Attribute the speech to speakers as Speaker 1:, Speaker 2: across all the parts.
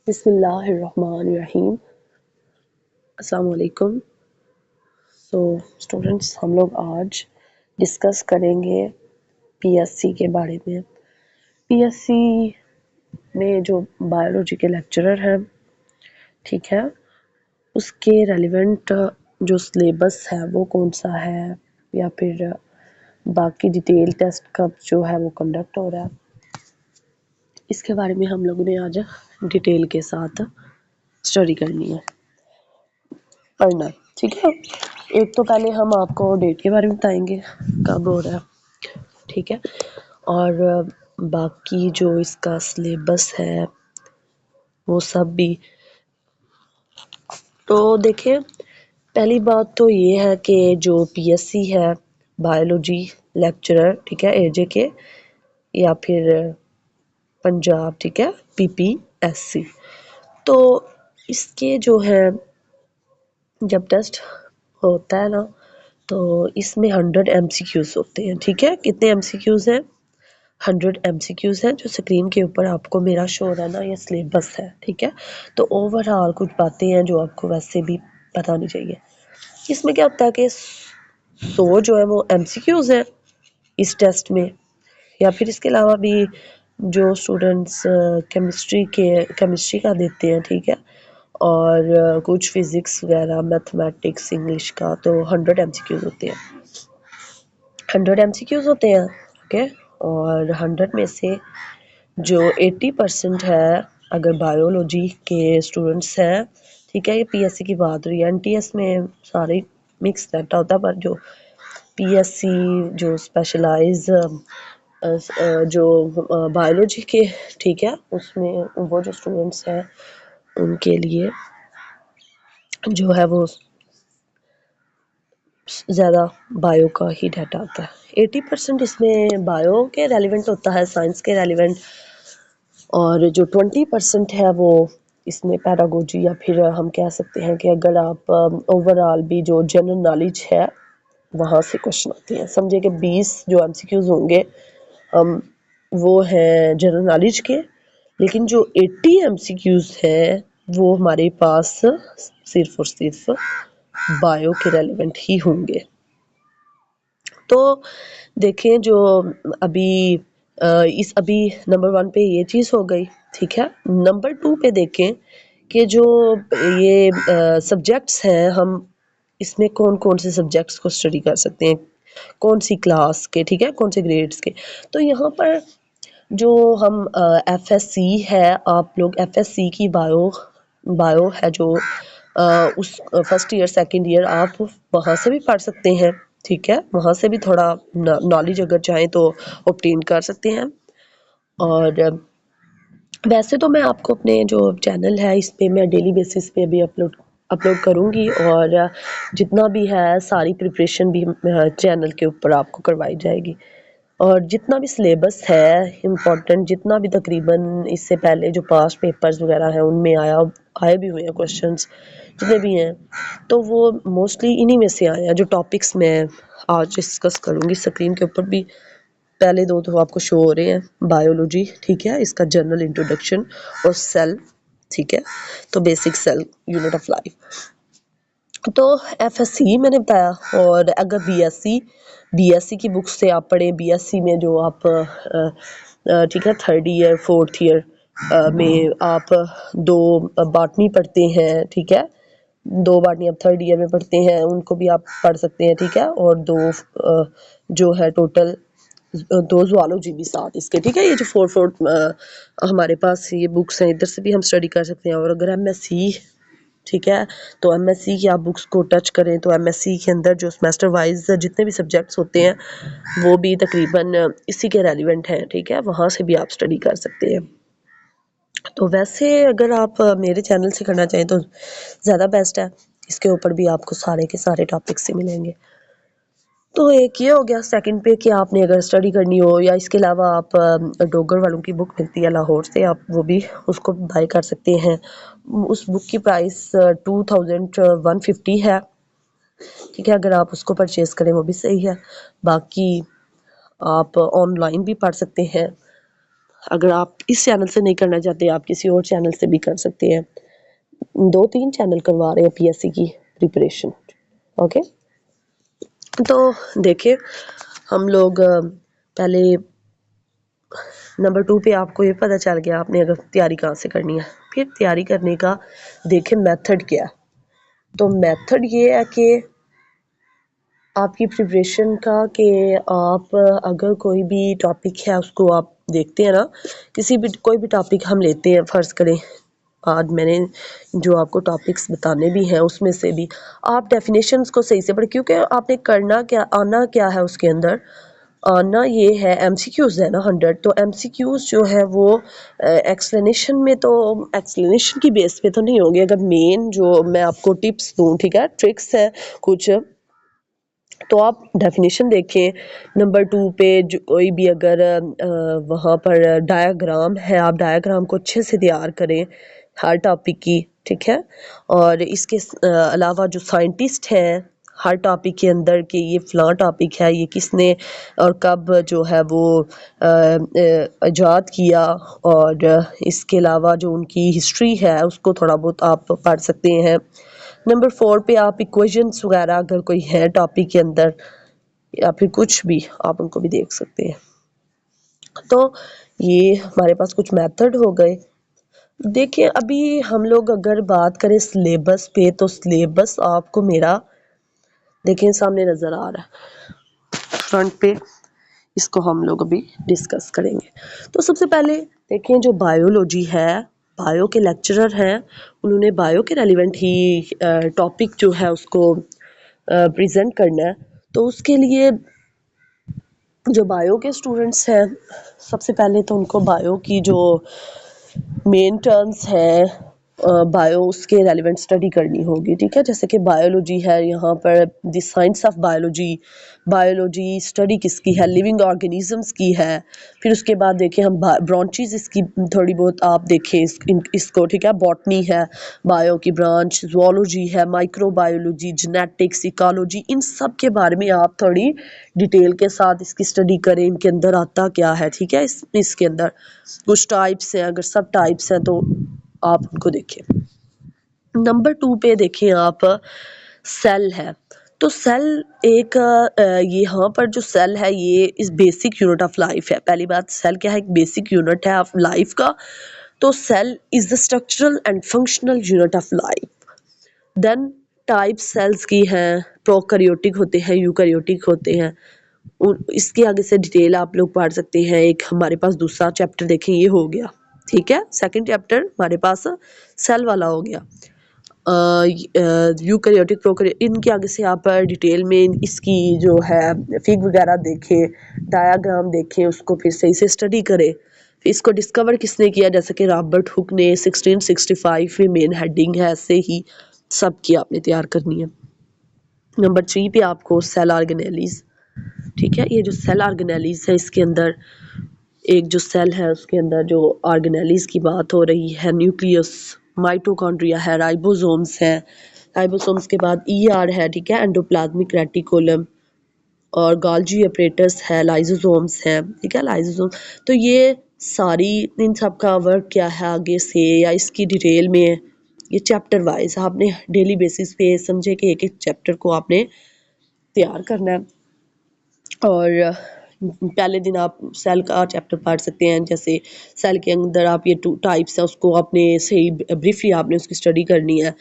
Speaker 1: بسم اللہ الرحمن الرحیم. السلام علیکم. اسٹوڈنٹس، ہم لوگ آج ڈسکس کریں گے پی ایس سی کے بارے میں. پی ایس سی میں جو بایولوجی کے لیکچرر ہیں، ٹھیک ہے، اس کے ریلیونٹ جو سلیبس ہے وہ کون سا ہے، یا پھر باقی ڈیٹیل ٹیسٹ کب جو ہے وہ کنڈکٹ ہو رہا ہے، اس کے بارے میں ہم لوگوں نے آج ڈیٹیل کے ساتھ اسٹڈی کرنی ہے، پڑھنا ہے. ٹھیک ہے، ایک تو پہلے ہم آپ کو ڈیٹ کے بارے میں بتائیں گے کب ہو رہا ہے، ٹھیک ہے، اور باقی جو اس کا سلیبس ہے وہ سب بھی. تو دیکھیں، پہلی بات تو یہ ہے کہ جو پی ایس سی ہے بایولوجی لیکچرر، ٹھیک ہے، اے جے کے یا پھر پنجاب، ٹھیک ہے، پی پی ایس سی، تو اس کے جو ہے جب ٹیسٹ ہوتا ہے نا تو اس میں 100 ایم سی کیوز ہوتے ہیں. ٹھیک ہے، کتنے ایم سی کیوز ہیں؟ 100 ایم سی کیوز ہیں. جو اسکرین کے اوپر آپ کو میرا شو ہو رہا ہے نا، یہ سلیبس ہے. ٹھیک ہے، تو اوور آل کچھ باتیں ہیں جو آپ کو ویسے بھی پتہ ہونی چاہیے. اس میں کیا ہوتا ہے کہ 100 جو ہے وہ ایم سی کیوز ہیں اس ٹیسٹ میں، یا پھر اس کے علاوہ بھی جو اسٹوڈنٹس کیمسٹری کا دیتے ہیں، ٹھیک ہے، اور کچھ فزکس وغیرہ، میتھمیٹکس، انگلش کا، تو 100 ایم سی کیوز ہوتے ہیں. 100 ایم سی کیوز ہوتے ہیں، اوکے. اور 100 میں سے جو 80% ہے، اگر بایولوجی کے اسٹوڈنٹس ہیں، ٹھیک ہے، یہ پی ایس سی کی بات ہوئی ہے. این ٹی ایس میں سارے مکس ڈیٹا ہوتا ہے، پر جو پی ایس سی جو اسپیشلائز جو بایولوجی کے، ٹھیک ہے، اس میں وہ جو اسٹوڈنٹس ہیں ان کے لیے جو ہے وہ زیادہ بایو کا ہی ڈیٹا آتا ہے. 80% اس میں بایو کے ریلیونٹ ہوتا ہے، سائنس کے ریلیونٹ، اور جو 20% ہے وہ اس میں پیڈاگوجی، یا پھر ہم کہہ سکتے ہیں کہ اگر آپ اوور آل بھی جو جنرل نالج ہے وہاں سے کوشچن آتے ہیں. سمجھے کہ 20 جو ایم سی کیوز ہوں گے وہ ہیں جنرل نالج کے، لیکن جو 80 ایم سی کیوز ہیں وہ ہمارے پاس صرف اور صرف بایو کے ریلیونٹ ہی ہوں گے. تو دیکھیں، جو ابھی ابھی نمبر 1 پہ یہ چیز ہو گئی، ٹھیک ہے. نمبر 2 پہ دیکھیں کہ جو یہ سبجیکٹس ہیں، ہم اس میں کون کون سے سبجیکٹس کو اسٹڈی کر سکتے ہیں، کون سی کلاس کے، ٹھیک ہے، کون سے گریڈز کے. تو یہاں پر جو ہم ایف ایس سی ہے، آپ لوگ ایف ایس سی کی بایو ہے جو اس فرسٹ ایئر سیکنڈ ایئر آپ وہاں سے بھی پڑھ سکتے ہیں، ٹھیک ہے، وہاں سے بھی تھوڑا نالج اگر چاہیں تو اوبٹین کر سکتے ہیں. اور ویسے تو میں آپ کو اپنے جو چینل ہے اس پہ میں ڈیلی بیسس پہ بھی اپلوڈ کروں گی، اور جتنا بھی ہے ساری پریپریشن بھی چینل کے اوپر آپ کو کروائی جائے گی. اور جتنا بھی سلیبس ہے امپورٹنٹ، جتنا بھی تقریباً اس سے پہلے جو پاسٹ پیپرز وغیرہ ہیں ان میں آئے بھی ہوئے ہیں کوشچنس جتنے بھی ہیں، تو وہ موسٹلی انہی میں سے آئے ہیں. جو ٹاپکس میں آج ڈسکس کروں گی، اسکرین کے اوپر بھی پہلے 2 تو آپ کو شو ہو رہے ہیں. بایولوجی، ٹھیک ہے، اس کا جنرل انٹروڈکشن، اور سیل، ٹھیک ہے، تو basic cell unit of life. تو ایف ایس سی میں نے بتایا. اور اگر بی ایس سی کی بکس سے آپ پڑھیں، بی ایس سی میں جو آپ ٹھیک ہے 3rd ایئر 4th ایئر میں آپ 2 باٹنی پڑھتے ہیں، ٹھیک ہے، 2 باٹنی آپ 3rd ایئر میں پڑھتے ہیں، ان کو بھی آپ پڑھ سکتے ہیں، ٹھیک ہے. اور 2 جو ہے ٹوٹل 2 زوالوجی بھی ساتھ اس کے، ٹھیک ہے. یہ جو 4 ہمارے پاس یہ بکس ہیں، ادھر سے بھی ہم اسٹڈی کر سکتے ہیں. اور اگر ایم ایس سی، ٹھیک ہے، تو ایم ایس سی کی آپ بکس کو ٹچ کریں تو ایم ایس سی کے اندر جو سیمسٹر وائز جتنے بھی سبجیکٹس ہوتے ہیں وہ بھی تقریباً اسی کے ریلیونٹ ہیں، ٹھیک ہے، وہاں سے بھی آپ اسٹڈی کر سکتے ہیں. تو ویسے اگر آپ میرے چینل سے کرنا چاہیں تو زیادہ بیسٹ ہے، اس کے اوپر بھی آپ کو سارے کے سارے ٹاپکس سے ملیں گے. تو ایک یہ ہو گیا. سیکنڈ پہ کہ آپ نے اگر اسٹڈی کرنی ہو، یا اس کے علاوہ آپ ڈوگر والوں کی بک ملتی ہے لاہور سے، آپ وہ بھی اس کو بائی کر سکتے ہیں. اس بک کی پرائس 2150 ہے، ٹھیک ہے. اگر آپ اس کو پرچیز کریں وہ بھی صحیح ہے. باقی آپ آن لائن بھی پڑھ سکتے ہیں. اگر آپ اس چینل سے نہیں کرنا چاہتے آپ کسی اور چینل سے بھی کر سکتے ہیں. 2-3 چینل کروا رہے ہیں پی ایس سی کی پریپریشن. اوکے تو دیکھیں ہم لوگ پہلے نمبر 2 پہ آپ کو یہ پتہ چل گیا آپ نے اگر تیاری کہاں سے کرنی ہے. پھر تیاری کرنے کا دیکھیں میتھڈ کیا ہے. تو میتھڈ یہ ہے کہ آپ کی پریپریشن کا کہ آپ اگر کوئی بھی ٹاپک ہے اس کو آپ دیکھتے ہیں نا، کوئی بھی ٹاپک ہم لیتے ہیں، فرض کریں آج میں نے جو آپ کو ٹاپکس بتانے بھی ہیں اس میں سے بھی آپ ڈیفینیشنز کو صحیح سے پڑھیں، کیونکہ آپ نے کرنا کیا، آنا کیا ہے اس کے اندر. آنا یہ ہے ایم سی کیوز ہے نا 100، تو ایم سی کیوز جو ہے وہ ایکسپلینیشن میں تو ایکسپلینیشن کی بیس پہ تو نہیں ہوگی. اگر مین جو میں آپ کو ٹپس دوں، ٹھیک ہے، ٹرکس ہیں کچھ، تو آپ ڈیفینیشن دیکھیں. نمبر 2 پہ کوئی بھی اگر وہاں پر ڈایاگرام ہے، آپ ڈایاگرام کو اچھے سے تیار کریں ہر ٹاپک کی، ٹھیک ہے. اور اس کے علاوہ جو سائنٹسٹ ہیں ہر ٹاپک کے اندر کہ یہ فلاں ٹاپک ہے، یہ کس نے اور کب جو ہے وہ ایجاد کیا، اور اس کے علاوہ جو ان کی ہسٹری ہے اس کو تھوڑا بہت آپ پڑھ سکتے ہیں. نمبر 4 پہ آپ ایکویشنز وغیرہ اگر کوئی ہے ٹاپک کے اندر یا پھر کچھ بھی آپ ان کو بھی دیکھ سکتے ہیں. تو یہ ہمارے پاس کچھ میتھڈ ہو گئے. دیکھیں ابھی ہم لوگ اگر بات کریں سلیبس پہ، تو سلیبس آپ کو میرا دیکھیں سامنے نظر آ رہا ہے فرنٹ پہ، اس کو ہم لوگ ابھی ڈسکس کریں گے. تو سب سے پہلے دیکھیں جو بایولوجی ہے، بایو کے لیکچرر ہیں، انہوں نے بایو کے ریلیونٹ ہی ٹاپک جو ہے اس کو پریزنٹ کرنا ہے. تو اس کے لیے جو بایو کے اسٹوڈنٹس ہیں سب سے پہلے تو ان کو بایو کی جو مین ٹرمز ہیں بایو اس کے ریلیونٹ اسٹڈی کرنی ہوگی، ٹھیک ہے. جیسے کہ بایولوجی ہے یہاں پر the science of biology, biology study کس کی ہے، لیونگ آرگینزمس کی ہے. پھر اس کے بعد دیکھیں ہم برانچیز اس کی تھوڑی بہت آپ دیکھیں اس کو، ٹھیک ہے. باٹنی ہے بایو کی برانچ، زوالوجی ہے، مائکرو بایولوجی، جینیٹکس، ایکالوجی، ان سب کے بارے میں آپ تھوڑی ڈیٹیل کے ساتھ اس کی اسٹڈی کریں، ان کے اندر آتا کیا ہے، ٹھیک ہے. اس کے اندر کچھ ٹائپس ہیں، اگر سب ٹائپس ہیں تو آپ ان کو دیکھیں. نمبر 2 پہ دیکھیں آپ سیل ہے. تو سیل ایک یہاں پر جو سیل ہے یہ اس بیسک یونٹ آف لائف ہے. پہلی بات سیل کیا ہے، ایک بیسک یونٹ ہے آف لائف کا. تو cell is the structural and functional unit of life. Then type cells کی ہیں، پروکیریوٹک ہوتے ہیں، یوکیریوٹک ہوتے ہیں. اس کے آگے سے ڈیٹیل آپ لوگ پڑھ سکتے ہیں. ایک ہمارے پاس دوسرا چیپٹر دیکھیں یہ ہو گیا، ٹھیک ہے. سیکنڈ چیپٹر ہمارے پاس سیل والا ہو گیا. یوکیریوٹک ان کے آگے سے آپ ڈیٹیل میں اس کی جو ہے فگ وغیرہ دیکھیں، ڈایاگرام دیکھیں، اس کو پھر صحیح سے اسٹڈی کریں. اس کو ڈسکور کس نے کیا، جیسے کہ رابرٹ ہک نے 1665 میں مین ہیڈنگ ہے، ایسے ہی سب کی آپ نے تیار کرنی ہے. نمبر 3 پہ آپ کو سیل آرگنیلیز، ٹھیک ہے. یہ جو سیل آرگنیلیز ہے اس کے اندر ایک جو سیل ہے اس کے اندر جو آرگنیلیز کی بات ہو رہی ہے، نیوکلیس، مائٹوکونڈریا ہے، رائبوزومز ہے، رائبوزومز کے بعد ای آر ہے، ٹھیک ہے، اینڈوپلازمک ریٹیکولم، اور گالجی اپریٹس ہے، لائزوزومز ہے، ٹھیک ہے، لائزوزوم. تو یہ ساری ان سب کا ورک کیا ہے آگے سے یا اس کی ڈیٹیل میں یہ چیپٹر وائز آپ نے ڈیلی بیسس پہ سمجھے کہ ایک ایک چیپٹر کو آپ نے تیار کرنا ہے. اور پہلے دن آپ سیل کا چیپٹر پڑھ سکتے ہیں. جیسے سیل کے اندر آپ یہ 2 ٹائپس ہیں اس کو آپ نے صحیح بریفلی آپ نے اس کی اسٹڈی کرنی ہے.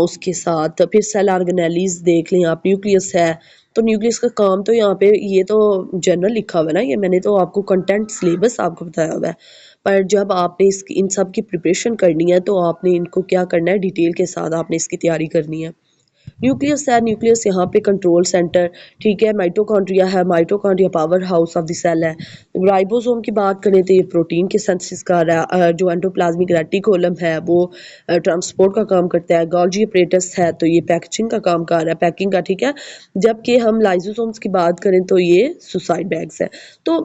Speaker 1: اس کے ساتھ پھر سیل آرگنیلیز دیکھ لیں آپ. نیوکلیس ہے تو نیوکلیس کا کام تو یہاں پہ یہ تو جنرل لکھا ہوا ہے نا، یہ میں نے تو آپ کو کنٹینٹ سلیبس آپ کو بتایا ہوا ہے. پر جب آپ نے ان سب کی پریپریشن کرنی ہے تو آپ نے ان کو کیا کرنا ہے، ڈیٹیل کے ساتھ آپ نے اس کی تیاری کرنی ہے. نیوکلیس ہے، نیوکلیس یہاں پہ کنٹرول سینٹر، ٹھیک ہے. مائٹوکونڈریا ہے، mitochondria power house of the sale ہے. رائبوزوم کی بات کریں تو یہ پروٹین کے سنتھسس کا جو اینڈوپلازمک ریٹیکولم ہے وہ ٹرانسپورٹ کا کام کرتا ہے. گالجی اپریٹس ہے تو یہ پیکجنگ کا کام کر رہا ہے، پیکنگ کا، ٹھیک ہے. جبکہ ہم لائزوزومز کی بات کریں تو یہ سوسائڈ بیگز ہے. تو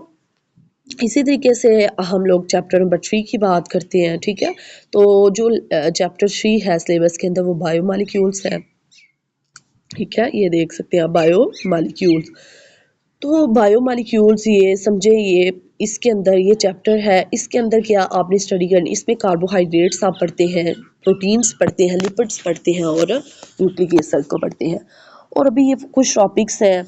Speaker 1: اسی طریقے سے ہم لوگ چیپٹر نمبر 3 کی بات کرتے ہیں، ٹھیک ہے. تو جو چیپٹر 3 ہے سلیبس کے اندر وہ بایو مالیکیولز ہے، ٹھیک ہے. یہ دیکھ سکتے ہیں آپ بایو مالیکیولز. تو بایو مالیکیولز یہ سمجھے، یہ اس کے اندر یہ چیپٹر ہے، اس کے اندر کیا آپ نے اسٹڈی کرنی، اس میں کاربوہائیڈریٹس آپ پڑھتے ہیں، پروٹینز پڑھتے ہیں، لپڈس پڑھتے ہیں اور نیوکلک ایسڈ کو پڑھتے ہیں. اور ابھی یہ کچھ ٹاپکس ہیں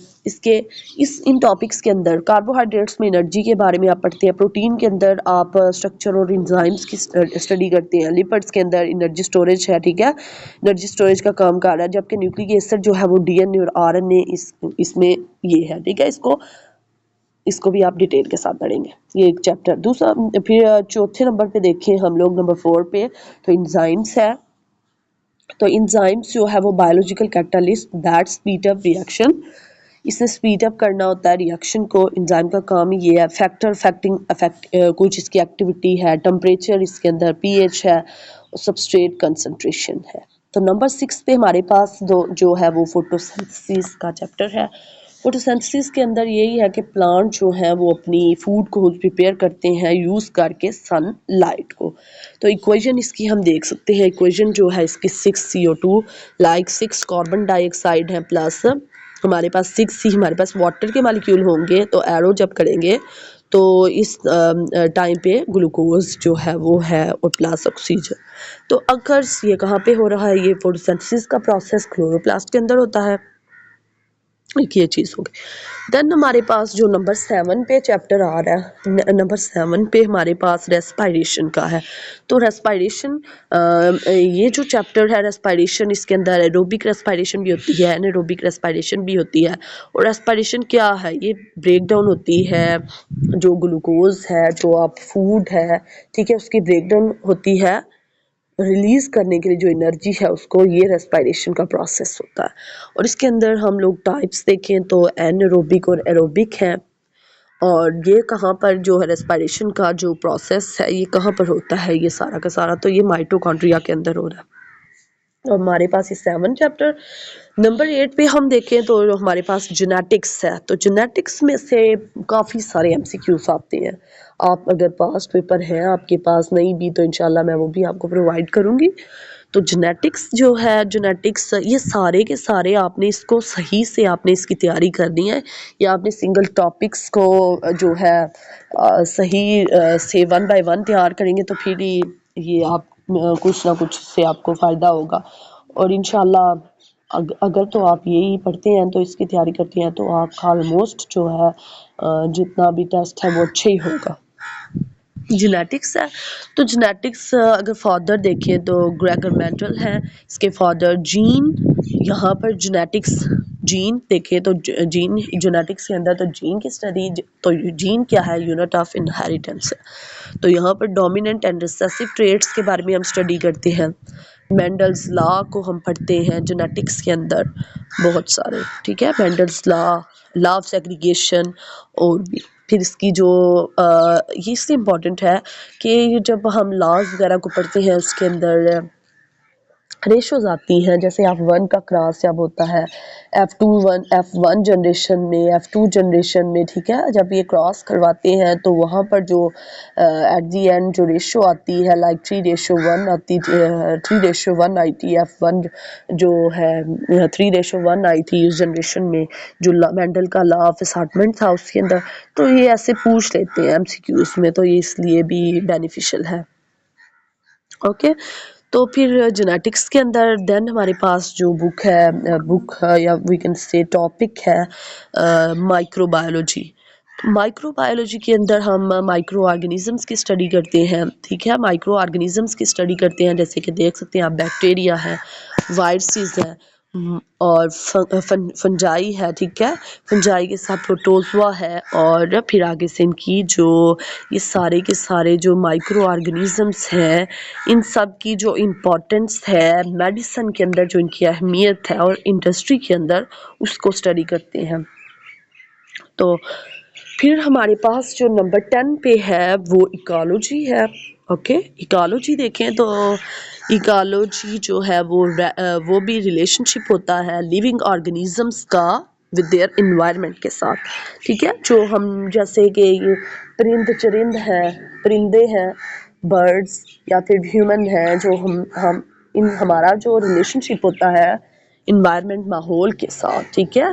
Speaker 1: ان ٹاپکس کے اندر کاربوہائیڈریٹس میں انرجی کے بارے میں آپ پڑھتے ہیں، پروٹین کے اندر آپ اسٹرکچر اور انزائمز کی اسٹڈی کرتے ہیں، لپڈس کے اندر انرجی اسٹوریج ہے، ٹھیک ہے، انرجی اسٹوریج کا کام کر رہا ہے، جبکہ نیوکلک ایسڈ جو ہے وہ ڈی این اے اور آر این اے اس میں یہ ہے، ٹھیک ہے. اس کو بھی آپ ڈیٹیل کے ساتھ پڑھیں گے، یہ ایک چیپٹر. دوسرا پھر چوتھے نمبر پہ دیکھیں ہم لوگ نمبر 4 پہ تو انزائمس ہے. تو انزائمس جو ہے وہ biological catalyst that speed up reaction, اس نے اسپیڈ اپ کرنا ہوتا ہے ریئیکشن کو. انزائم کا کام یہ ہے، فیکٹر افیکٹ کچھ اس کی ایکٹیویٹی ہے، ٹمپریچر اس کے اندر، پی ایچ ہے، سبسٹریٹ کنسنٹریشن ہے. تو نمبر 6 پہ ہمارے پاس جو ہے وہ فوٹوسینتھسس کا چیپٹر ہے. فوٹوسینتھسس کے اندر یہی ہے کہ پلانٹ جو ہیں وہ اپنی فوڈ کو پریپیئر کرتے ہیں یوز کر کے سن لائٹ کو. تو ایکویژن اس کی ہم دیکھ سکتے ہیں، ایکویژن جو ہے اس کی 6CO2 لائک 6 کاربن ڈائی آکسائڈ ہے، پلس ہمارے پاس 6 ہی ہمارے پاس واٹر کے مالیکیول ہوں گے، تو ایرو جب کریں گے تو اس ٹائم پہ گلوکوز جو ہے وہ ہے اور پلس آکسیجن. تو اگر یہ کہاں پہ ہو رہا ہے، یہ فوٹوسینتھسس کا پروسیس کلوروپلاسٹ کے اندر ہوتا ہے. ایک یہ چیز ہوگی. دین ہمارے پاس جو نمبر 7 پہ چیپٹر آ رہا ہے، نمبر 7 پہ ہمارے پاس ریسپائریشن کا ہے. تو ریسپائریشن یہ جو چیپٹر ہے ریسپائریشن، اس کے اندر ایروبک ریسپائریشن بھی ہوتی ہے، انیروبک ریسپائریشن بھی ہوتی ہے. اور ریسپائریشن کیا ہے، یہ بریک ڈاؤن ہوتی ہے جو گلوکوز ہے، جو آپ فوڈ ہے، ٹھیک ہے، اس کی بریک ڈاؤن ہوتی ہے ریلیز کرنے کے لیے جو انرجی ہے اس کو، یہ ریسپائریشن کا پروسیس ہوتا ہے. اور اس کے اندر ہم لوگ ٹائپس دیکھیں تو اینیروبک اور ایروبک ہیں. اور یہ کہاں پر جو ہے ریسپائریشن کا جو پروسیس ہے یہ کہاں پر ہوتا ہے، یہ سارا کا سارا تو یہ مائٹوکانڈریا کے اندر ہو رہا ہے. اور ہمارے پاس یہ 7 چیپٹر. نمبر 8 پہ ہم دیکھیں تو ہمارے پاس جینیٹکس ہے. تو جینیٹکس میں سے کافی سارے MCQs آتے ہیں. آپ اگر پاسٹ پیپر ہیں آپ کے پاس، نہیں بھی تو انشاءاللہ میں وہ بھی آپ کو پرووائڈ کروں گی. تو جینیٹکس جو ہے، جینیٹکس یہ سارے کے سارے آپ نے اس کو صحیح سے آپ نے اس کی تیاری کرنی ہے، یا آپ نے سنگل ٹاپکس کو جو ہے صحیح سے 1 بائی 1 تیار کریں گے تو پھر یہ آپ کچھ نہ کچھ سے آپ کو فائدہ ہوگا. اور انشاءاللہ اگر تو آپ یہی پڑھتے ہیں تو اس کی تیاری کرتے ہیں تو آپ کا آلموسٹ جو ہے جتنا بھی ٹیسٹ ہے وہ اچھا ہی ہوگا. جینیٹکس ہے. تو جینیٹکس اگر فادر دیکھیں تو گریگر مینڈل ہے، اس کے فادر جین. یہاں پر جینیٹکس جین دیکھیں تو جین جینیٹکس کے اندر تو جین کی اسٹڈی، تو جین کیا ہے، یونٹ آف انہیریٹنس ہے. تو یہاں پر ڈومیننٹ اینڈ ریسیسو ٹریٹس کے بارے میں ہم اسٹڈی کرتے ہیں. مینڈلز لا کو ہم پڑھتے ہیں جینیٹکس کے اندر بہت سارے، ٹھیک ہے، مینڈلز لا آف سیگریگیشن. اور بھی پھر اس کی جو یہ اس لیے امپورٹنٹ ہے کہ جب ہم لاز وغیرہ کو پڑھتے ہیں اس کے اندر ریشوز آتی ہیں، جیسے F1 کا کراس جب ہوتا ہے F1 جنریشن میں، F2 جنریشن میں، ٹھیک ہے، جب یہ کراس کرواتے ہیں تو وہاں پر جو ایٹ دی اینڈ جو ریشو آتی ہے لائک 3:1 آتی، 3:1 آئی تھی F1 جو ہے 3:1 آئی تھی اس جنریشن میں، جو مینڈل کا لا آف اسارٹمنٹ تھا اس کے اندر. تو یہ ایسے پوچھ لیتے ہیں MCQs میں، تو یہ اس لیے بھی بینیفیشل ہے. اوکے. تو پھر جینیٹکس کے اندر دین ہمارے پاس جو بک ہے یا وی کین سے ٹاپک ہے مائکرو بایولوجی. مائکرو بایولوجی کے اندر ہم مائکرو آرگنیزمس کی اسٹڈی کرتے ہیں، ٹھیک ہے، مائکرو آرگنیزمس کی اسٹڈی کرتے ہیں، جیسے کہ دیکھ سکتے ہیں آپ بیکٹیریا ہے، وائرسز ہے، اور فنجائی ہے، ٹھیک ہے، فنجائی کے ساتھ پروٹوزوا ہے. اور پھر آگے سے ان کی جو یہ سارے کے سارے جو مائکرو آرگنیزمس ہیں ان سب کی جو امپورٹنس ہے میڈیسن کے اندر، جو ان کی اہمیت ہے، اور انڈسٹری کے اندر اس کو اسٹڈی کرتے ہیں. تو پھر ہمارے پاس جو نمبر 10 پہ ہے وہ ایکالوجی ہے. اوکے. ایکالوجی دیکھیں تو ایکالوجی جو ہے وہ بھی ریلیشن شپ ہوتا ہے لیونگ آرگنیزمس کا ود دیئر انوائرمنٹ کے ساتھ، ٹھیک ہے. جو ہم جیسے کہ پرند چرند ہیں، پرندے ہیں، برڈز، یا پھر ہیومن ہیں، جو ہم ہمارا جو ریلیشن شپ ہوتا ہے انوائرمنٹ ماحول کے ساتھ، ٹھیک ہے.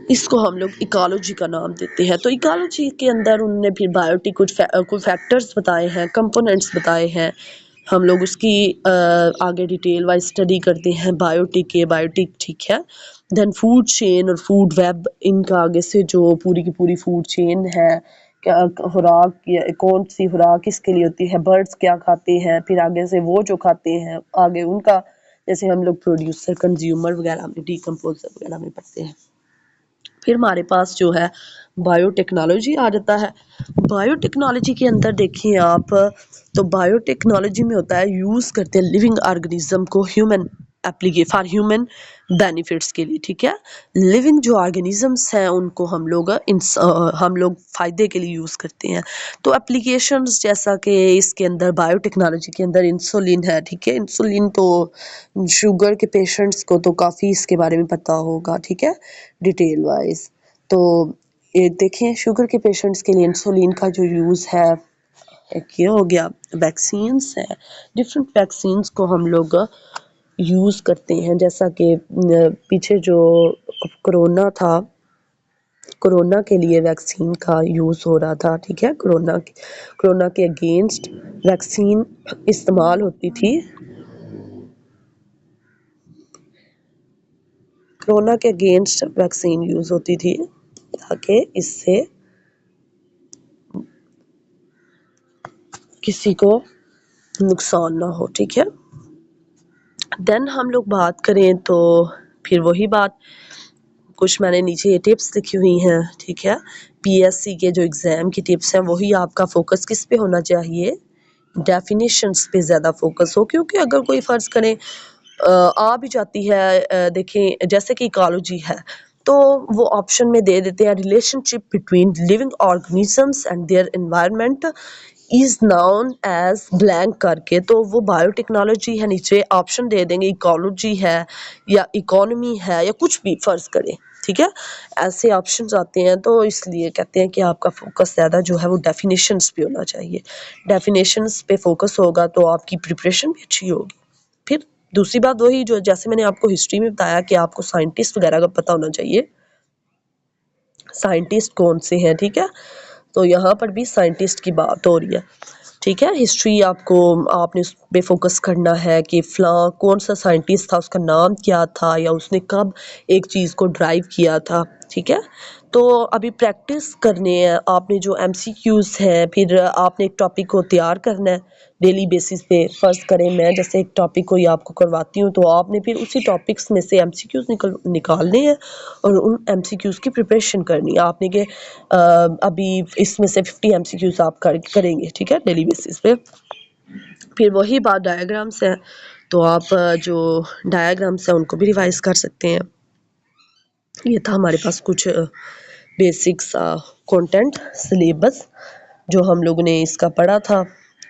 Speaker 1: اس کو ہم لوگ ایکالوجی کا نام دیتے ہیں. تو ایکالوجی کے اندر انہوں نے پھر بایوٹک کچھ فیکٹرز بتائے ہیں، کمپوننٹس بتائے ہیں. ہم لوگ اس کی آگے ڈیٹیل وائز اسٹڈی کرتے ہیں. بایوٹک ٹھیک ہے. دین فوڈ چین اور فوڈ ویب، ان کا آگے سے جو پوری کی پوری فوڈ چین ہے، خوراک کون سی خوراک کس کے لیے ہوتی ہے، برڈس کیا کھاتے ہیں، پھر آگے سے وہ جو کھاتے ہیں آگے ان کا، جیسے ہم لوگ پروڈیوسر، کنزیومر وغیرہ میں، ڈیکمپوزر وغیرہ میں پڑھتے ہیں. پھر ہمارے پاس جو ہے بایو ٹیکنالوجی آ جاتا ہے. بایو ٹیکنالوجی کے اندر دیکھیں آپ، تو بایو ٹیکنالوجی میں ہوتا ہے یوز کرتے ہیں لیونگ آرگنزم کو فار ہیومن بینیفٹس کے لیے. ٹھیک ہے. لیونگ جو آرگنزمس ہیں ان کو ہم لوگ فائدے کے لیے یوز کرتے ہیں. تو اپلیکیشنز جیسا کہ اس کے اندر بایو ٹیکنالوجی کے اندر انسولین ہے. ٹھیک ہے. انسولین تو شوگر کے پیشنٹس کو تو کافی اس کے بارے میں پتہ ہوگا. ٹھیک ہے، ڈیٹیل وائز. تو یہ دیکھیں شوگر کے پیشنٹس کے لیے انسولین کا جو یوز ہے، ایک یہ ہو گیا. ویکسینس ہے، ڈفرینٹ ویکسینس کو ہم لوگ یوز کرتے ہیں. جیسا کہ پیچھے جو کرونا تھا، کرونا کے لیے ویکسین کا یوز ہو رہا تھا. ٹھیک ہے. کرونا کے اگینسٹ ویکسین استعمال ہوتی تھی. کرونا کے اگینسٹ ویکسین یوز ہوتی تھی تاکہ اس سے کسی کو نقصان نہ ہو. ٹھیک ہے. دین ہم لوگ بات کریں تو پھر وہی بات، کچھ میں نے نیچے یہ ٹپس لکھی ہوئی ہیں. ٹھیک ہے. PSC کے جو ایگزام کی ٹپس ہیں وہی آپ کا فوکس کس پہ ہونا چاہیے، ڈیفینیشنز پہ زیادہ فوکس ہو. کیونکہ اگر کوئی فرض کریں آ بھی جاتی ہے، دیکھیں جیسے کہ ایکالوجی ہے تو وہ آپشن میں دے دیتے ہیں relationship between living organisms and their environment is known as blank کر کے، تو وہ بایو ٹیکنالوجی ہے، نیچے آپشن دے دیں گے ایکالوجی ہے یا اکانومی ہے یا کچھ بھی فرض کریں. ٹھیک ہے. ایسے آپشنز آتے ہیں تو اس لیے کہتے ہیں کہ آپ کا فوکس زیادہ جو ہے وہ ڈیفینیشنز پہ ہونا چاہیے. ڈیفینیشنز پہ فوکس ہوگا تو آپ کی پریپریشن بھی اچھی ہوگی. پھر دوسری بات وہی جو جیسے میں نے آپ کو ہسٹری میں بتایا کہ آپ کو سائنٹسٹ وغیرہ کا پتہ ہونا چاہیے، سائنٹسٹ کون سے ہیں. ٹھیک ہے. تو یہاں پر بھی سائنٹسٹ کی بات ہو رہی ہے. ٹھیک ہے. ہسٹری آپ نے اس پہ فوکس کرنا ہے کہ فلاں کون سا سائنٹسٹ تھا، اس کا نام کیا تھا، یا اس نے کب ایک چیز کو ڈرائیو کیا تھا. ٹھیک ہے. تو ابھی پریکٹس کرنے ہیں آپ نے، جو MCQs ہیں، پھر آپ نے ایک ٹاپک کو تیار کرنا ہے ڈیلی بیسس پہ. فرض کریں میں جیسے ایک ٹاپک کوئی آپ کو کرواتی ہوں تو آپ نے پھر اسی ٹاپکس میں سے MCQs نکالنے ہیں اور ان MCQs کی پریپریشن کرنی ہے آپ نے، کہ ابھی اس میں سے 50 MCQs آپ کریں گے. ٹھیک ہے، ڈیلی بیسس پہ. پھر وہی بات ڈائیگرامس ہے تو آپ جو ڈائیگرامس ہیں ان کو بھی ریوائز کر سکتے ہیں. یہ تھا ہمارے پاس کچھ بیسکس کنٹینٹ سلیبس جو ہم لوگوں نے اس کا پڑھا تھا.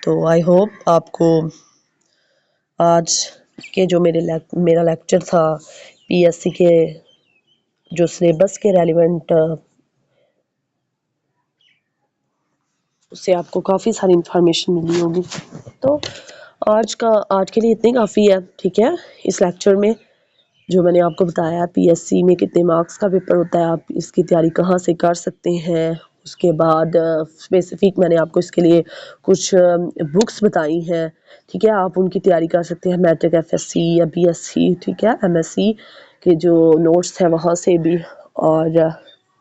Speaker 1: تو آئی ہوپ آپ کو آج کے جو میرا لیکچر تھا PSC کے جو سلیبس کے ریلیونٹ، اس سے آپ کو کافی ساری انفارمیشن ملی ہوگی. تو آج کے لیے اتنی کافی ہے. ٹھیک ہے. اس لیکچر میں جو میں نے آپ کو بتایا PSC میں کتنے مارکس کا پیپر ہوتا ہے، آپ اس کی تیاری کہاں سے کر سکتے ہیں. اس کے بعد اسپیسیفک میں نے آپ کو اس کے لیے کچھ بکس بتائی ہیں. ٹھیک ہے. آپ ان کی تیاری کر سکتے ہیں، میٹرک FSC یا BSc. ٹھیک ہے. MSc کے جو نوٹس ہیں وہاں سے بھی. اور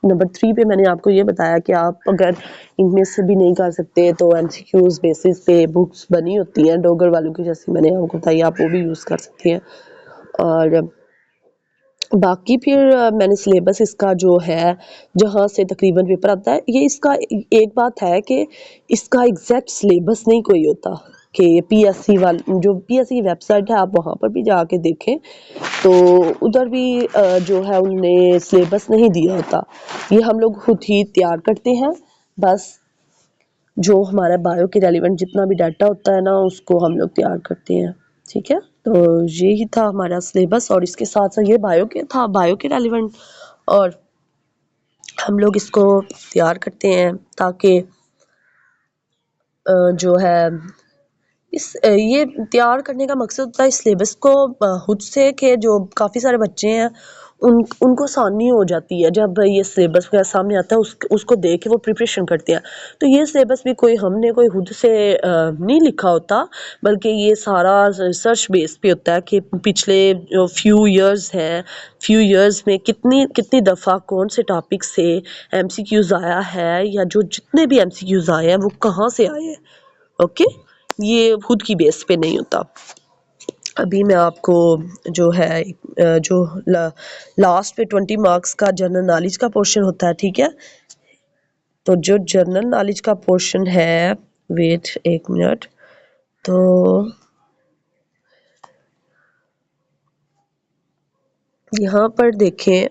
Speaker 1: نمبر 3 پہ میں نے آپ کو یہ بتایا کہ آپ اگر ان میں سے بھی نہیں کر سکتے تو MCQs بیسس پہ بکس بنی ہوتی ہیں ڈوگر والوں کی، جیسے میں نے آپ کو بتائی، آپ وہ بھی یوز کر سکتے ہیں. اور باقی پھر میں نے سلیبس اس کا جو ہے جہاں سے تقریباً پیپر آتا ہے، یہ اس کا ایک بات ہے کہ اس کا ایگزیکٹ سلیبس نہیں کوئی ہوتا، کہ PSC جو PSC کی ویب سائٹ ہے آپ وہاں پر بھی جا کے دیکھیں تو ادھر بھی جو ہے انہوں نے سلیبس نہیں دیا ہوتا. یہ ہم لوگ خود ہی تیار کرتے ہیں. بس جو ہمارا بایو کے ریلیونٹ جتنا بھی ڈاٹا ہوتا ہے نا اس کو ہم لوگ تیار کرتے ہیں. ٹھیک ہے. تو یہی تھا ہمارا سلیبس، اور اس کے ساتھ ساتھ یہ بایو کے ریلیونٹ، اور ہم لوگ اس کو تیار کرتے ہیں تاکہ جو ہے یہ تیار کرنے کا مقصد ہوتا ہے اس سلیبس کو خود سے، کہ جو کافی سارے بچے ہیں ان کو آسانی ہو جاتی ہے جب یہ سلیبس وغیرہ سامنے آتا ہے، اس کو دیکھ کے وہ پریپریشن کرتے ہیں. تو یہ سلیبس بھی ہم نے کوئی خود سے نہیں لکھا ہوتا، بلکہ یہ سارا ریسرچ بیس پہ ہوتا ہے کہ پچھلے جو فیو ایئرز میں کتنی دفعہ کون سے ٹاپک سے ایم سی کیوز آیا ہے، یا جو جتنے بھی ایم سی کیوز آئے ہیں وہ کہاں سے آئے ہیں. اوکے، یہ خود کی بیس پہ نہیں ہوتا. ابھی میں آپ کو جو ہے جو لاسٹ پہ 20 مارکس کا جنرل نالج کا پورشن ہوتا ہے، ٹھیک ہے. تو جو جنرل نالج کا پورشن ہے، ویٹ ایک منٹ، تو یہاں پر دیکھیں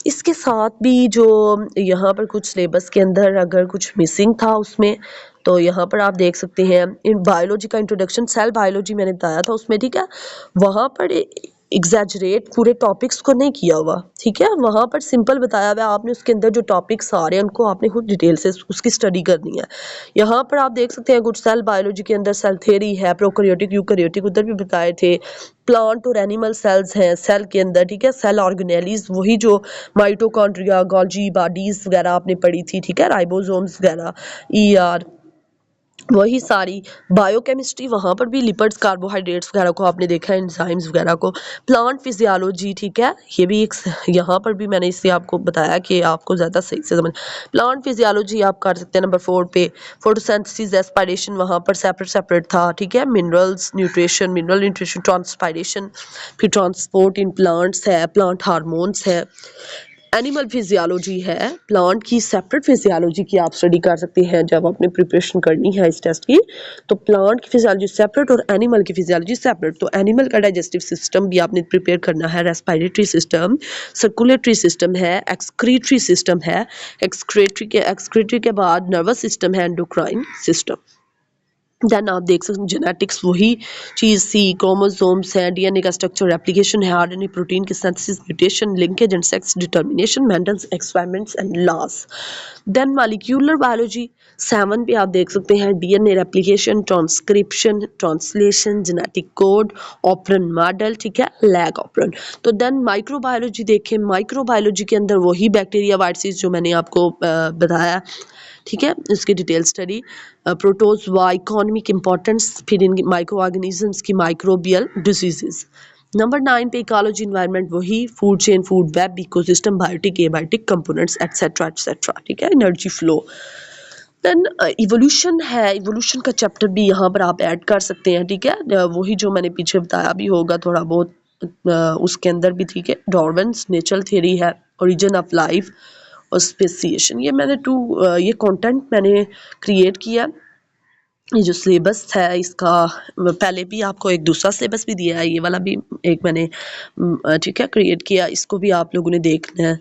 Speaker 1: اس کے ساتھ بھی جو یہاں پر کچھ سلیبس کے اندر اگر کچھ مسنگ تھا اس میں، تو یہاں پر آپ دیکھ سکتے ہیں بایولوجی کا انٹروڈکشن، سیل بایولوجی میں نے بتایا تھا اس میں، ٹھیک ہے. وہاں پر ایگزیجریٹ پورے ٹاپکس کو نہیں کیا ہوا، ٹھیک ہے. وہاں پر سمپل بتایا ہوا ہے، آپ نے اس کے اندر جو ٹاپکس آ رہے ہیں ان کو آپ نے خود ڈیٹیل سے اس کی اسٹڈی کرنی ہے. یہاں پر آپ دیکھ سکتے ہیں کچھ سیل بایولوجی کے اندر سیل تھیوری ہے، پروکریوٹک یوکریوٹک ادھر بھی بتائے تھے. پلانٹ اور اینیمل سیلز ہیں سیل کے اندر، ٹھیک ہے. سیل آرگنیلیز وہی جو مائٹوکانڈریا، گولجی باڈیز وغیرہ آپ نے پڑھی تھی، ٹھیک ہے. رائبوزومز وغیرہ، ای آر، وہی ساری بایو کیمسٹری. وہاں پر بھی لپڈس، کاربوہائیڈریٹس وغیرہ کو آپ نے دیکھا ہے، انزائمز وغیرہ کو. پلانٹ فزیالوجی، ٹھیک ہے. یہ بھی ایک یہاں پر بھی میں نے اس سے آپ کو بتایا کہ آپ کو زیادہ صحیح سے سمجھ. پلانٹ فزیالوجی آپ کر سکتے ہیں نمبر 4 پہ. فوٹوسینتھسس، ایسپائریشن وہاں پر سیپریٹ تھا، ٹھیک ہے. منرل نیوٹریشن، ٹرانسپائریشن، پھر ٹرانسپورٹ ان پلانٹس ہے، پلانٹ ہارمونس ہے. اینیمل فزیالوجی ہے، پلانٹ کی سیپریٹ فزیالوجی کی آپ اسٹڈی کر سکتے ہیں جب آپ نے پریپریشن کرنی ہے اس ٹیسٹ کی. تو پلانٹ کی فزیالوجی سیپریٹ اور اینیمل کی فزیالوجی سیپریٹ. تو اینیمل کا ڈائجسٹو سسٹم بھی آپ نے پریپیئر کرنا ہے، ریسپائریٹری سسٹم، سرکولیٹری سسٹم ہے، ایکسکریٹری سسٹم ہے. ایکسکریٹری کے بعد نروس سسٹم ہے، انڈوکرائن سسٹم. دین آپ دیکھ سکتے ہیں جینیٹکس وہی چیز سی، کروموزومس ہیں، ڈی این اے کا اسٹرکچر، ریپلیکیشن ہے، آر این اے پروٹین کی synthesis, mutation, linkage and sex determination, Mendel's experiments and loss. Then molecular biology 7 پہ آپ دیکھ سکتے ہیں D N A replication, transcription, translation, genetic code, operon model, ٹھیک ہے، لیگ آپرن. تو دین مائکرو بایولوجی دیکھیں، مائکرو بایولوجی کے اندر وہی بیکٹیریا وائرسز جو میں نے آپ کو بتایا، ٹھیک ہے. اس کی detail study, protozoa, economic importance, پھر ان مائکرو آرگنیزمس کی مائکروبیل ڈیزیزز. نمبر 9 پہ ایکالوجی انوائرمنٹ وہی food chain, food web, ecosystem, biotic, abiotic components etcetera etcetera, ٹھیک ہے. Energy flow. دین ایوولوشن ہے، ایوولوشن کا چیپٹر بھی یہاں پر آپ ایڈ کر سکتے ہیں، ٹھیک ہے. وہی جو میں نے پیچھے بتایا بھی ہوگا تھوڑا بہت اس کے اندر بھی، ٹھیک ہے. ڈارونس نیچرل تھیوری ہے، اوریجن آف لائف اور اسپیسیشن. یہ میں نے یہ کنٹینٹ میں نے کریٹ کیا. یہ جو سلیبس ہے اس کا پہلے بھی آپ کو ایک دوسرا سلیبس بھی دیا ہے، یہ والا بھی ایک میں نے ٹھیک ہے کریٹ کیا. اس کو بھی آپ لوگوں نے دیکھنا ہے،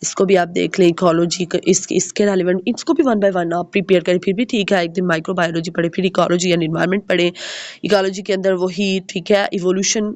Speaker 1: اس کو بھی آپ دیکھ لیں. ایکالوجی کا اس کے ریلیونٹ اس کو بھی 1 بائی 1 آپ پریپیئر کریں، پھر بھی ٹھیک ہے. ایک دن مائکرو بایولوجی پڑھیں، پھر ایکالوجی اینڈ انوائرمنٹ پڑھیں. ایکالوجی کے اندر وہی، ٹھیک ہے، evolution,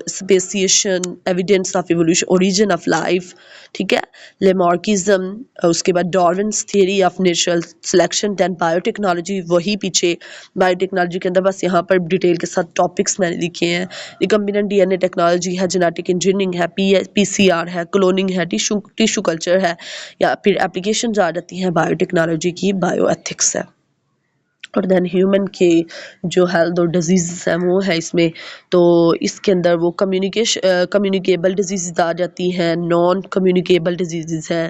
Speaker 1: speciation, evidence of evolution, origin of life, ٹھیک ہے، لیمارکزم. اس کے بعد Darwin's theory of natural selection. Then biotechnology وہی پیچھے بایو ٹیکنالوجی کے اندر بس یہاں پر ڈیٹیل کے ساتھ ٹاپکس میں نے لکھے ہیں. ریکمبیننٹ ڈی این اے ٹیکنالوجی ہے، جینیٹک انجینئرنگ ہے، پی سی آر ہے، کلوننگ ہے، ٹیشو کلچر ہے، یا پھر اپلیکیشنز آ جاتی ہیں بایو ٹیکنالوجی کی، بایو ایتھکس ہے. اور دین ہیومن کے جو ہیلتھ اور ڈیزیزز ہیں وہ ہے اس میں. تو اس کے اندر وہ کمیونیکیبل ڈیزیزز آ جاتی ہیں، نان کمیونیکیبل ڈیزیزز ہیں،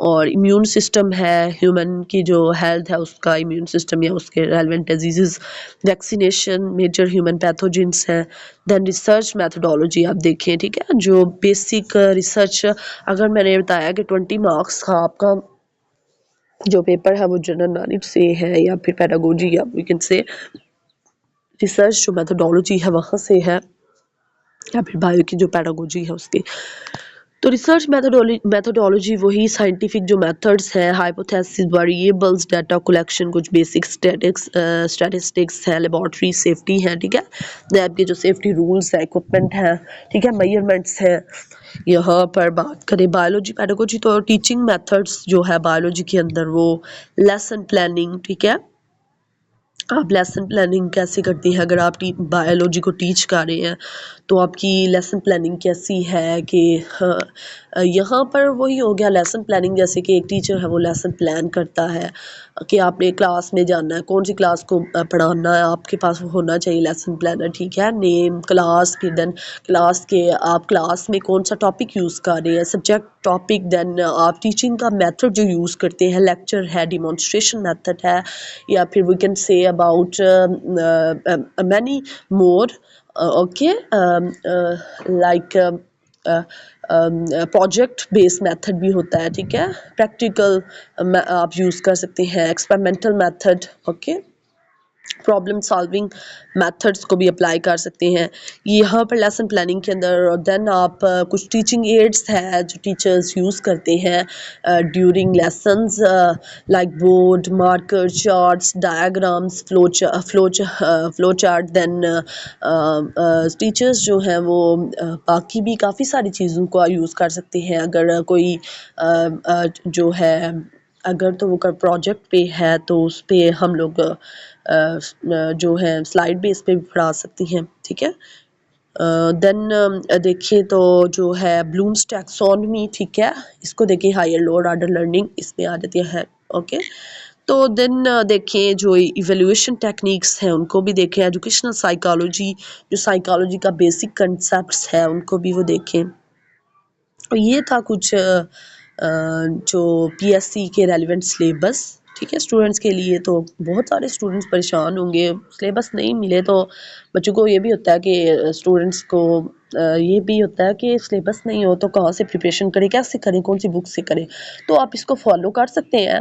Speaker 1: اور امیون سسٹم ہے. ہیومن کی جو ہیلتھ ہے اس کا امیون سسٹم یا اس کے relevant diseases, vaccination, major human pathogens ہیں. دین ریسرچ میتھڈولوجی آپ دیکھیں، ٹھیک ہے، جو بیسک ریسرچ. اگر میں نے بتایا کہ 20 مارکس کا آپ کا جو پیپر ہے وہ جنرل نالج سے ہے یا پھر پیڈاگوجی، یا وی کین سے ریسرچ جو میتھڈولوجی ہے وہاں سے ہے، یا پھر بایو کی جو پیڈاگوجی ہے اس کی. تو ریسرچ میتھڈولوجی وہی سائنٹیفک جو میتھڈس ہیں، ہائپوتھیسس، ویریبلس، ڈیٹا کلیکشن، کچھ بیسک اسٹیٹسٹکس ہے، لیبارٹری سیفٹی ہے، ٹھیک ہے، لیب کے جو سیفٹی رولس ہیں، اکوپمنٹ ہے، ٹھیک ہے، میئرمنٹس ہیں. یہاں پر بات کریں بایولوجی پیڈاگوجی، تو ٹیچنگ میتھڈس جو ہے بایولوجی کے اندر وہ لیسن پلاننگ، ٹھیک ہے، آپ لیسن پلاننگ کیسے کرتی ہیں؟ اگر آپ بایولوجی کو ٹیچ کر رہے ہیں تو آپ کی لیسن پلاننگ کیسی ہے کہ یہاں پر وہی ہو گیا لیسن پلاننگ، جیسے کہ ایک ٹیچر ہے وہ لیسن پلان کرتا ہے کہ آپ نے کلاس میں جانا ہے، کون سی کلاس کو پڑھانا ہے، آپ کے پاس ہونا چاہیے لیسن پلانر، ٹھیک ہے، نیم، کلاس، پھر دین کلاس کے آپ کلاس میں کون سا ٹاپک یوز کر رہے ہیں، سبجیکٹ، ٹاپک، دین آپ ٹیچنگ کا میتھڈ جو یوز کرتے ہیں، لیکچر ہے، ڈیمونسٹریشن میتھڈ ہے، یا پھر we can say about many more, okay, like project base method بھی ہوتا ہے، ٹھیک ہے، پریکٹیکل آپ یوز کر سکتے ہیں، experimental method, okay, problem solving methods کو بھی اپلائی کر سکتے ہیں یہاں پر لیسن پلاننگ کے اندر. دین آپ کچھ ٹیچنگ ایڈس ہے جو ٹیچرز یوز کرتے ہیں during lessons, like board, marker, charts, diagrams, flow chart. Then teachers جو ہیں وہ باقی بھی کافی ساری چیزوں کو یوز کر سکتے ہیں. اگر کوئی جو ہے اگر تو وہ پروجیکٹ پہ ہے تو اس پہ ہم لوگ جو ہے سلائڈ بیس پہ بھی پڑھا سکتی ہیں، ٹھیک ہے. دین دیکھیں تو جو ہے بلومس ٹیکسونمی، ٹھیک ہے، اس کو دیکھیں، ہائر لوور آرڈر لرننگ اس میں آ جاتی ہے، اوکے. تو دین دیکھیں جو ایویلیویشن ٹیکنیکس ہیں ان کو بھی دیکھیں، ایجوکیشنل سائیکالوجی، جو سائیکالوجی کا بیسک کنسیپٹس ہے ان کو بھی وہ دیکھیں. یہ تھا کچھ جو پی ایس سی کے ریلیونٹ سلیبس، ٹھیک ہے. اسٹوڈنٹس کے لیے تو بہت سارے اسٹوڈنٹس پریشان ہوں گے، سلیبس نہیں ملے تو بچوں کو یہ بھی ہوتا ہے کہ اسٹوڈنٹس کو یہ بھی ہوتا ہے کہ سلیبس نہیں ہو تو کہاں سے پریپریشن کریں، کیسے کریں، کون سی بک سے کریں. تو آپ اس کو فالو کر سکتے ہیں،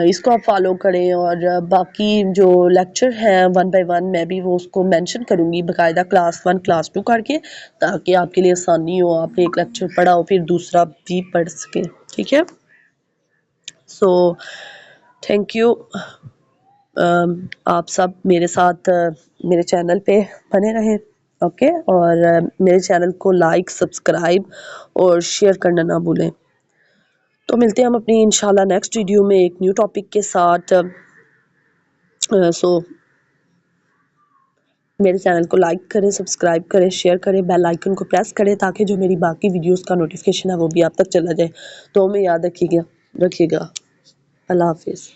Speaker 1: اس کو آپ فالو کریں. اور باقی جو لیکچر ہیں 1 by 1 میں بھی وہ اس کو مینشن کروں گی باقاعدہ، کلاس 1 کلاس 2 کر کے، تاکہ آپ کے لیے آسانی ہو، آپ نے ایک لیکچر پڑھا ہو پھر دوسرا بھی پڑھ سکے، ٹھیک ہے. سو تھینک یو، آپ سب میرے ساتھ میرے چینل پہ بنے رہیں، اوکے. اور میرے چینل کو لائک، سبسکرائب اور شیئر کرنا نہ بھولیں. تو ملتے ہیں ہم اپنی انشاءاللہ نیکسٹ ویڈیو میں ایک نیو ٹاپک کے ساتھ. سو میرے چینل کو لائک کریں، سبسکرائب کریں، شیئر کریں، بیل آئیکن کو پریس کریں تاکہ جو میری باقی ویڈیوز کا نوٹیفیکیشن ہے وہ بھی آپ تک چلا جائے. تو ہمیں یاد رکھیے گا. اللہ حافظ.